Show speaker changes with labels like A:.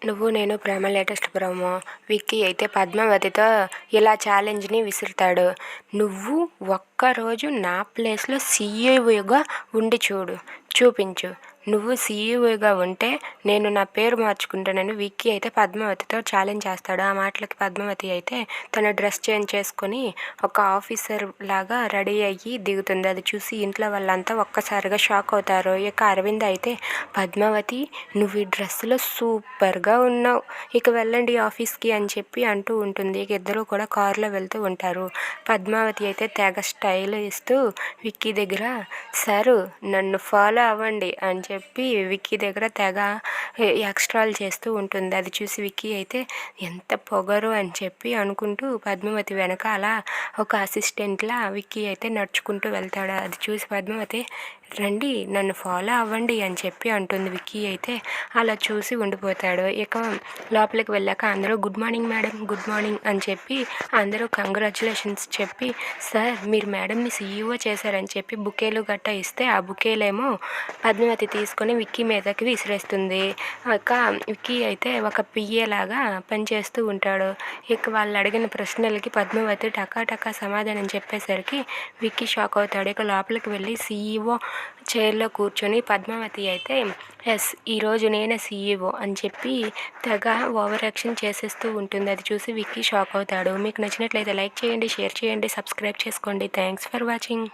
A: నువ్వు నేను ప్రేమ latest promo. Vicky అయితే పద్మావతితో ఇలా ఛాలెంజ్ని విసురుతాడు. నువ్వు ఒక్కరోజు నా ప్లేస్లో సీఈఓగా ఉండి చూపించు. నువ్వు సీఈఓగా ఉంటే నేను నా పేరు మార్చుకుంటానని విక్కీ అయితే పద్మావతితో ఛాలెంజ్ చేస్తాడు. ఆ మాటలకి పద్మావతి అయితే తన డ్రెస్ చేంజ్ చేసుకొని ఒక ఆఫీసర్ లాగా రెడీ అయ్యి దిగుతుంది. అది చూసి ఇంట్లో వాళ్ళంతా ఒక్కసారిగా షాక్ అవుతారు. ఇక అరవింద్ అయితే పద్మావతి నువ్వు ఈ డ్రెస్సులో సూపర్గా ఉన్నావు, ఇక వెళ్ళండి ఆఫీస్కి అని చెప్పి అంటూ ఉంటుంది. ఇక ఇద్దరు కూడా కారులో వెళ్తూ ఉంటారు. పద్మావతి అయితే తెగ స్టైల్ ఇస్తూ విక్కీ దగ్గర సారు నన్ను ఫాలో అవ్వండి అని చెప్పి విక్కీ దగ్గర తెగ ఎక్స్ట్రాలు చేస్తూ ఉంటుంది. అది చూసి విక్కీ అయితే ఎంత పొగరు అని చెప్పి అనుకుంటూ పద్మావతి వెనకాల ఒక అసిస్టెంట్లా విక్కీ అయితే నడుచుకుంటూ వెళ్తాడు. అది చూసి పద్మావతి రండి నన్ను ఫాలో అవ్వండి అని చెప్పి అంటుంది. విక్కీ అయితే అలా చూసి ఉండిపోతాడు. ఇక లోపలికి వెళ్ళాక అందరూ good morning madam, good morning అని చెప్పి అందరూ కంగ్రాచులేషన్స్ చెప్పి సార్ మీరు మేడంని సీఈఓ చేశారని చెప్పి బుకేలు గట్టా ఇస్తే ఆ బుకేలేమో పద్మావతి తీసుకొని విక్కీ మీదకి విసిరేస్తుంది. ఇక విక్కీ అయితే ఒక పిఏ లాగా పనిచేస్తూ ఉంటాడు. ఇక వాళ్ళు అడిగిన ప్రశ్నలకి పద్మావతి టకా సమాధానం చెప్పేసరికి విక్కీ షాక్ అవుతాడు. ఇక లోపలికి వెళ్ళి సీఈఓ చైర్లో కూర్చొని పద్మావతి అయితే ఎస్ ఈరోజు నేనే సీఈఓ అని చెప్పి తెగ ఓవర్ యాక్షన్ చేసేస్తూ ఉంటుంది. అది చూసి విక్కీ షాక్ అవుతాడు. మీకు నచ్చినట్లయితే లైక్ చేయండి, షేర్ చేయండి, సబ్స్క్రైబ్ చేసుకోండి. Thanks for watching.